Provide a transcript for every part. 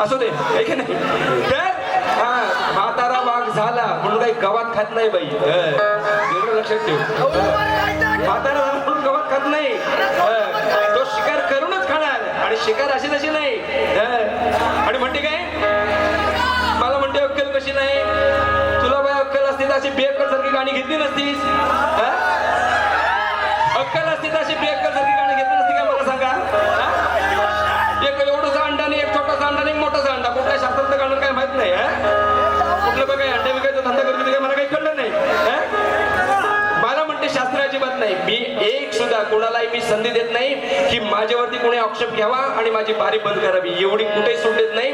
असू दे ऐक नाही तर म्हातारा वाघ झाला म्हणून काही गवात खात नाही बाई, एवढं लक्षात ठेव. म्हातारा झाला म्हणून गवात खात नाही, तो शिकार करूनच खाणार. आणि शिकार अशी तशी नाही. आणि म्हणते काय मला म्हणते अक्कल कशी नाही, तुला बाई अक्कल असते तर अशी बेअक्कल सारखी गाणी घेतली नसतीस. अक्कल असते तर अशी बेअक्कल सारखी गाणी घेतली नसती का मला सांगा. एक एवढंसा अंडा आणि एक छोटासा अंडा आणि एक मोठासा अंडा, कुठल्या शास्त्राचं गाणं काय माहित नाही. कुठलं बघ काही अंडे विकायचा धंदा करतो काय मला काही कळलं नाही. मला म्हणते शास्त्र अजिबात नाही. मी एक सुद्धा कोणालाही मी संधी देत नाही की माझ्यावरती कोणी आक्षेप घ्यावा आणि माझी बारी बंद करावी, एवढी कुठेही सोड देत नाही.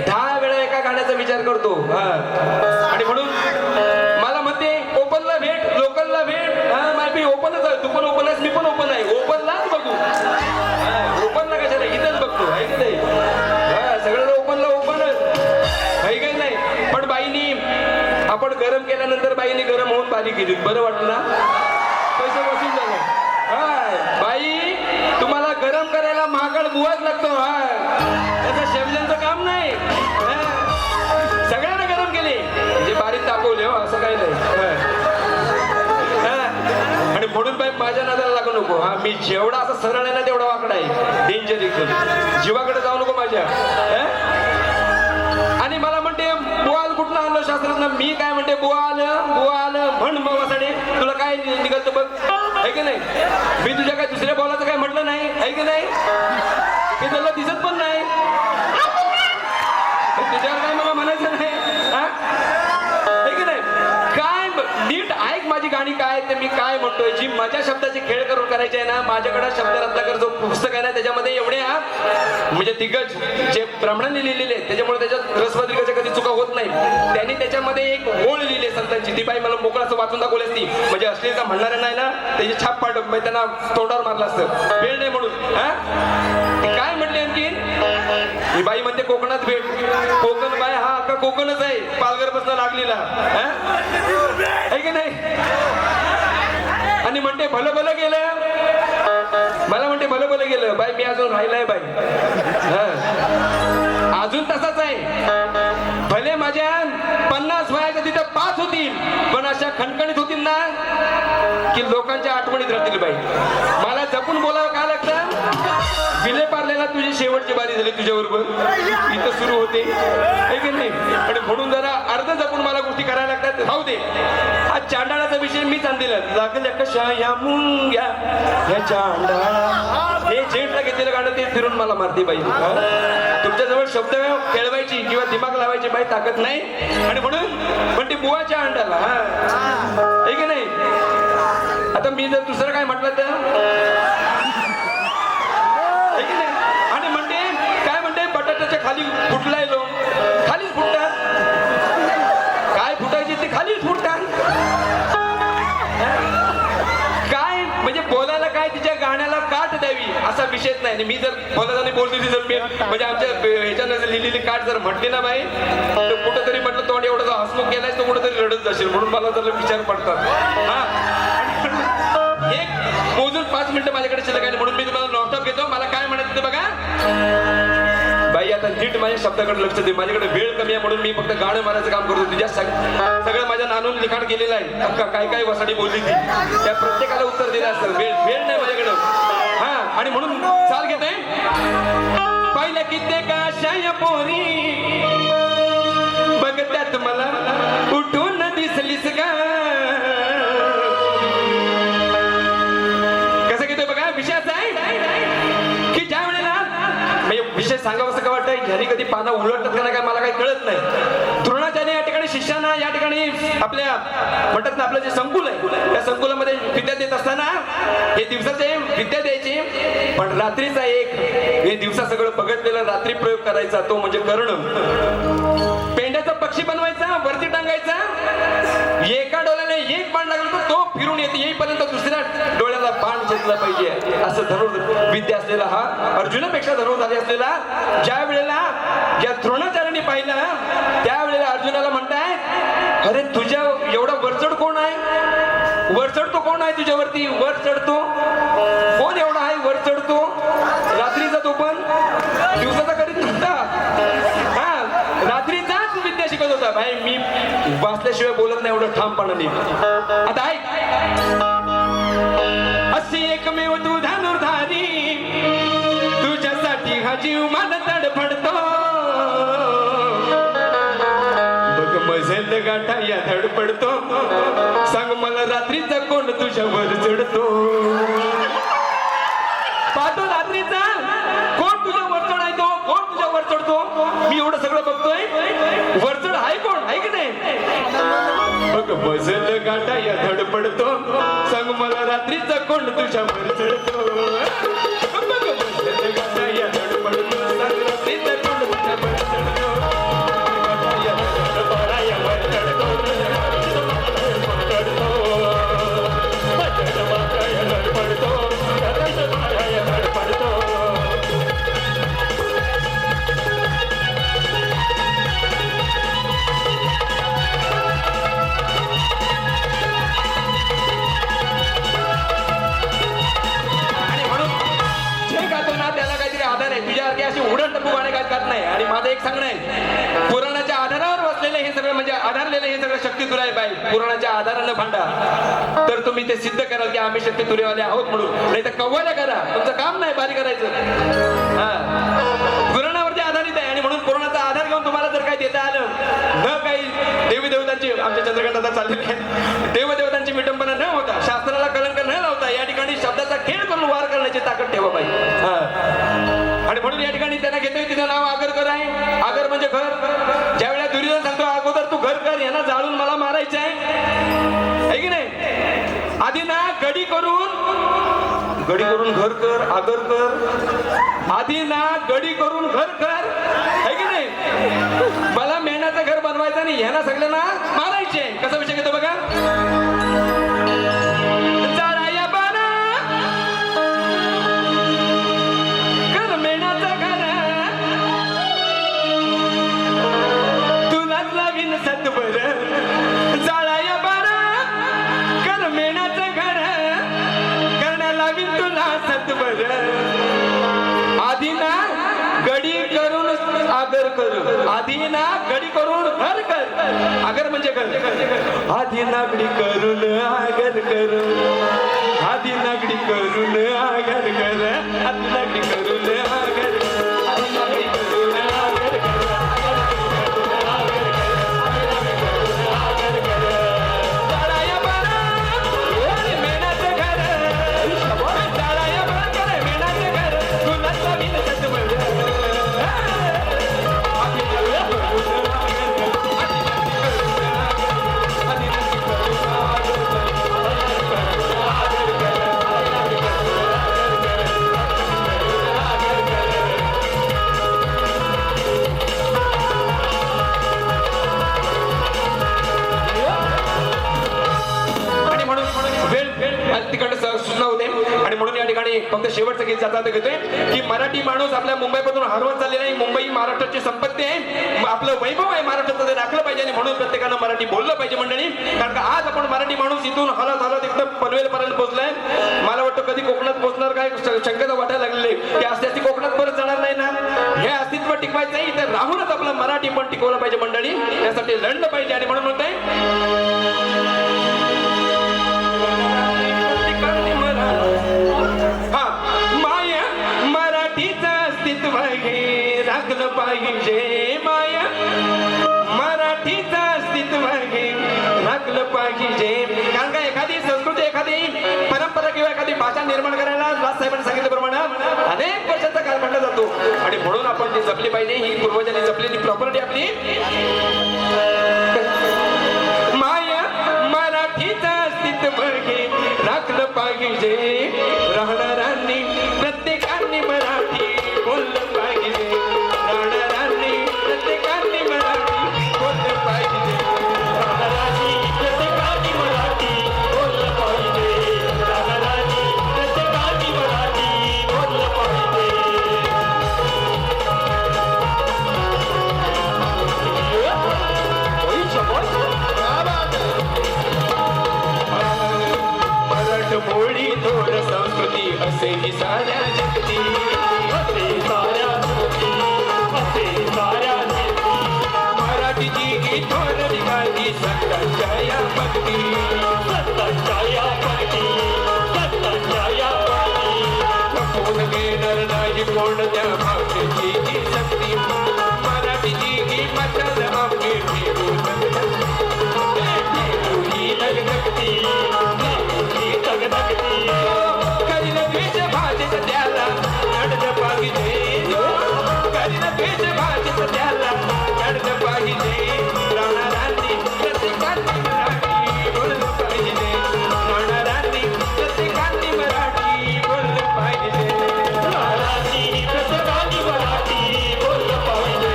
10 वेळा एका गाण्याचा विचार करतो. आणि म्हणून मला म्हणते ओपनला भेट, लोकलला भेट. मी ओपनच आहे, तू पण ओपन आहेस, मी पण ओपन आहे. ओपनलाच बघू, ओपनला कशाला, इथंच बघतो आहे की नाही. सगळं ओपनला ओपनच आहे काही नाही. पण बाईनी आपण गरम केल्यानंतर बाईने गरम होऊन बारी केली, बरं वाटलं ना, पैसे वसूल झालं. बाई तुम्हाला गरम करायला महागड बुवाच लागतो. त्याचं शेवल्यांचं काम नाही. सगळ्यांना गरम केले म्हणजे बारीक तापवले, हो असं काही नाही. आणि म्हणून बाई माझ्या नादाला लागू नको. मी जेवढा असं सरळ आहे ना तेवढा वाकडा आहे, डेंजर एकदम. जीवाकडे जाऊ नको माझ्या. आणि मला म्हणते बुवाल कुठनं आणलं शास्त्रात. मी काय म्हणते बुवाल बुवाल म्हण मवासाडे, तुला काय निघत बघ आहे की नाही. मी तुझ्या काय दुसऱ्या बोलाचं काय म्हटलं नाही आहे की नाही. हे तुला दिसत पण नाही, तुझ्यावर काय मला म्हणायचं नाही आहे की नाही. काय नीट ऐक माझी गाणी काय ते मी काय म्हणतोय. जी माझ्या शब्दाची खेळ करून करायची आहे ना, माझ्याकडे शब्दरत्नाकर जो पुस्तक आहे ना त्याच्यामध्ये एवढे म्हणजे दिग्गज जे ब्राह्मणांनी लिहिलेले आहेत, त्याच्यामुळे त्याच्यात रसवादिकाच्या कधी चुका होत नाही. त्यांनी त्याच्यामध्ये एक ओळ लिहिली संतांची, ती बाई मला मोकळं असं वाचून दाखवली असती म्हणजे अश्लीलता म्हणणाऱ्या नाही ना त्याची छाप पाडत म्हणजे त्यांना तोंडावर मारलं असतं. वेळ नाही म्हणून. काय म्हणले आणखी ही बाई म्हणते कोकणात भेट. कोकण बाय हा का कोकणच आहे, पालघर पासून लागलेला आहे की नाही. आणि म्हणते भलं भलं गेलं, मला म्हणते भलं भलं गेलं. बाई मी अजून राहिलाय बाई, अजून तसाच आहे. भले माझ्या 50 वयाच्या तिथं 5 होतील, पण अशा खणखणीत होतील ना की लोकांच्या आठवणीत राहतील. बाई मला जपून बोलावं का लागतं. विले पारलेला तुझी शेवटची बारी झाली तुझ्याबरोबर, इथं सुरू होते आहे की नाही. आणि म्हणून जरा अर्ध जपून मला गोष्टी करायला लागतात. राहू दे, हा चांडाळाचा विषय मीच आणलेला. लागल्या कशा या मुंग्या या चांडाळा, हे जेंटला घेतलेलं गाणं ते फिरून मला मारते बाई. तुमच्याजवळ शब्द खेळवायची किंवा दिमाग लावायची बाई ताकद नाही. आणि म्हणून पण ती बुवाच्या अंडाला आहे की नाही. आता मी जर दुसरं काय म्हटलं तर आणि म्हणते काय म्हणते बटाट्याच्या खाली फुटलाय लो, खालीच फुटतात. काय फुटायची ते खालीच फुटतात. काय म्हणजे बोलायला काय तिच्या गाण्याला काट द्यावी असा विषयच नाही. मी जर बोलायला बोलते जर मी म्हणजे आमच्या ह्याच्यानं लिहिलेली काट जर म्हटली ना बाई तर कुठंतरी म्हटलं तोंड एवढं हसमुख केलाय तर कुठंतरी रडत जाशील, म्हणून मला जर विचार पडतात. एक मोजून 5 मिनिटं माझ्याकडे शिल्लक आहे म्हणून मी तुम्हाला नॉनस्टॉप घेतो. मला काय म्हणायचं ते बघा बाई. आता नीट माझ्या शब्दाकडे लक्ष दे. माझ्याकडे वेळ कमी आहे म्हणून मी फक्त गाणं मारायचं काम करतो. तुझ्या सगळं माझ्या नानून लिखाण केलेलं आहे. अक्का काय काय वसाडी बोलली ती त्या प्रत्येकाला उत्तर दिलं असतं. वेळ नाही माझ्याकडं. आणि म्हणून चाल घेते. पाहिलं कित्येक आशा पोरी बघत्यात मला उठून दिसलीस का. की ज्या वेळेला विषय सांगावं असं का वाटतंय, ह्यानी कधी पाना उलटतात का नाही काय मला काही कळत नाही. द्रोणाचार्य या ठिकाणी शिष्याना या ठिकाणी आपल्या म्हणतात ना आपलं जे संकुल आहे त्या संकुलामध्ये विद्या देत असताना हे दिवसाचे विद्या द्यायची, पण रात्रीचा एक हे दिवसा सगळं बघतलेला रात्री प्रयोग करायचा तो म्हणजे कर्ण. पेंड्याचा पक्षी बनवायचा, वरती टांगायचा, एका डोळ्याने एक बाण लागला तर तो फिरून येईपर्यंत दुसऱ्या डोळ्याला बाण घेतला पाहिजे असं धनुर्विद्या विद्या असलेला हा अर्जुनापेक्षा धनुर्धारी असलेला ज्या वेळेला ज्या द्रोणाचार्यांनी पाहिलं त्यावेळेला अर्जुनाला म्हणताय अरे तुझ्या एवढा वरचढ कोण आहे, वर चढतो कोण आहे तुझ्यावरती, वर चढतो कोण एवढा आहे वर चढतो, रात्रीचा तो पण दिवसाचा करीत नव्हता. भाई मी वाचल्याशिवाय बोलत नाही एवढं ठामपणाने. आता ऐक, अशी एकमेव तू धनुर्धारी, तुझ्यासाठी हा जीव मान तडफडतो. बघ मजेत गाठा या धडपडतो, सांग मला रात्रीचा कोण तुझ्यावर चढतो. पाहतो रात्रीचा कोण तुझ्यावर चढायतो, कोण तुझ्यावर चढतो. मी एवढं सगळं बघतोय, वरचढ आहे कोण, आहे की नाही. बघ मजेत गाठा या धडपडतो, सांग मला रात्रीचा कोण तुझ्यावर चढतो. बघ मजेत गाठा या धडपडतो, सांग रात्रीचा कोण तुझ्यावर चढतो. उडण टप्पू गाणे गात नाही. आणि माझं एक सांगणं आहे, पुराणाच्या आधारावर बसलेलं हे सगळं म्हणजे आधारलेलं हे सगळं शक्ती तुराय बाई. पुराणाच्या आधारानं भांडा तर तुम्ही ते सिद्ध कराल की आम्ही शक्ती तुरेवाले आहोत म्हणून. नाही तर कव्वाल्या करा, तुमचं काम नाही बारी करायचं. पुराणावरती आधारित आहे आणि म्हणून पुराणाचा आधार घेऊन तुम्हाला जर काही देता आलं न काही देवी देवतांची, आमच्या चंद्रकांत चाललेली आहे, देवदेवतांची विटंबना न होता, शास्त्राला कलंक न लावता या ठिकाणी शब्दाचा खेळ करून वार करण्याची ताकद ठेवा पाहिजे. आणि म्हणून या ठिकाणी त्यांना घेतोय, तिचं नाव आगरकर आहे. आगर म्हणजे घर. ज्या वेळेला दुर्योधन सांगतो अगोदर तू घर कर, यांना जाळून मला मारायचं आहे की नाही. आधी ना गडी करून घर कर, आगर कर. आधी ना गडी करून घर कर, आहे की नाही. मला मेणाचं घर बनवायचं आणि यांना सगळ्यांना मारायचे. कसा विषय घेतो बघा. आधी ना गडी करून आगर कर, आधी ना गडी करून घर कर. आगर म्हणजे घर. आधी नागडी करून आगर कर, आधी नागडी करून आगर कर, आधी नागडी करून आगर कर, आधी नागडी करून आगर कर. फक्त शेवटचं गीत जाता घेतोय की मराठी माणूस आपल्या मुंबईपासून हरवत चाललेला आहे. मुंबई महाराष्ट्राची संपत्ती आहे, आपलं वैभव आहे, महाराष्ट्राचं ते राखलं पाहिजे आणि म्हणून प्रत्येकानं मराठी बोललं पाहिजे मंडळी. कारण का आज आपण मराठी माणूस इथून हलत एकदम पनवेलपर्यंत पोहोचलाय. मला वाटतं कधी कोकणात पोहोचणार काय शक्यता वाटायला लागलेली की असल्याची कोकणात परत जाणार नाही ना. हे अस्तित्व टिकवायचं आहे तर राहूनच आपलं मराठी पण टिकवलं पाहिजे मंडळी. त्यासाठी लढलं पाहिजे आणि म्हणून म्हणताय माया मराठीचं अस्तित्व हे राखलं पाहिजे. माया मराठीचं अस्तित्व हे राखलं पाहिजे. कारण का एखादी संस्कृती, एखादी परंपरा किंवा एखादी भाषा निर्माण करायला राजसाहेबांनी सांगितल्याप्रमाणे अनेक वर्षाचा कालखंड जातो आणि म्हणून आपण ती जपली पाहिजे. ही पूर्वजांनी जपलेली प्रॉपर्टी आपली. माया मराठीचं अस्तित्व हे राखलं पाहिजे. राहणाऱ्यांनी प्रत्येकाने मराठी बोललं पाहिजे. राहणाऱ्यांनी प्रत्येकाने मराठी बोललं पाहिजे. राहणाऱ्यांनी प्रत्येकाने मराठी बोललं पाहिजे. राहणाऱ्यांनी प्रत्येकाने मराठी बोललं पाहिजे. मराठमोळी थोर संस्कृती असे ही साऱ्या जगती. असे साऱ्या जगती, असे साऱ्या जगती. मराठीची थोरली माझी संतांच्या या भक्ती संतांच्या या भक्ती संतांच्या या भक्ती खपवून घेणार नाही कोणत्या भाषेची ही शक्ती मराठीची ही मशाल आपली ठेवू ही धगधगती ही धगधगती करीन द्वेष भाषेत त्याला नडद पाहिजे करीन द्वेष भाषेत त्याला नडद पाहिजे राहणारांनी प्रत्येकांनी मराठी बोललं पाहिजे राहणारांनी प्रत्येकांनी मराठी बोललं पाहिजे मराठी प्रत्येकाने मराठी बोललं पाहिजे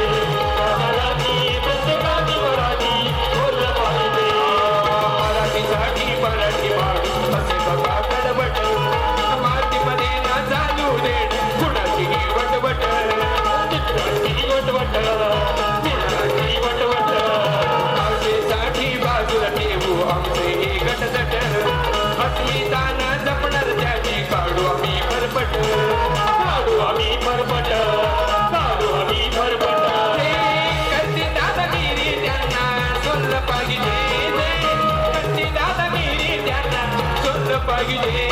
मराठी प्रत्येकाने मराठी बोललं पाहिजे मराठीसाठी मराठी माणूस असे बघा कडबट मातीमध्ये ना चालू दे कुणाचीही वटवट चित्राची वटवट चित्राची वटवट भाषेसाठी बाजूला ठेवू आमचे हे गटतट अस्मिताना जपणार त्याची काढू आम्ही भरपट काढू आम्ही भरपट काढू आम्ही भरपट कधी दादागिरी त्यांना सोडलं पाहिजे कधी दादागिरी त्यांना सोडलं पाहिजे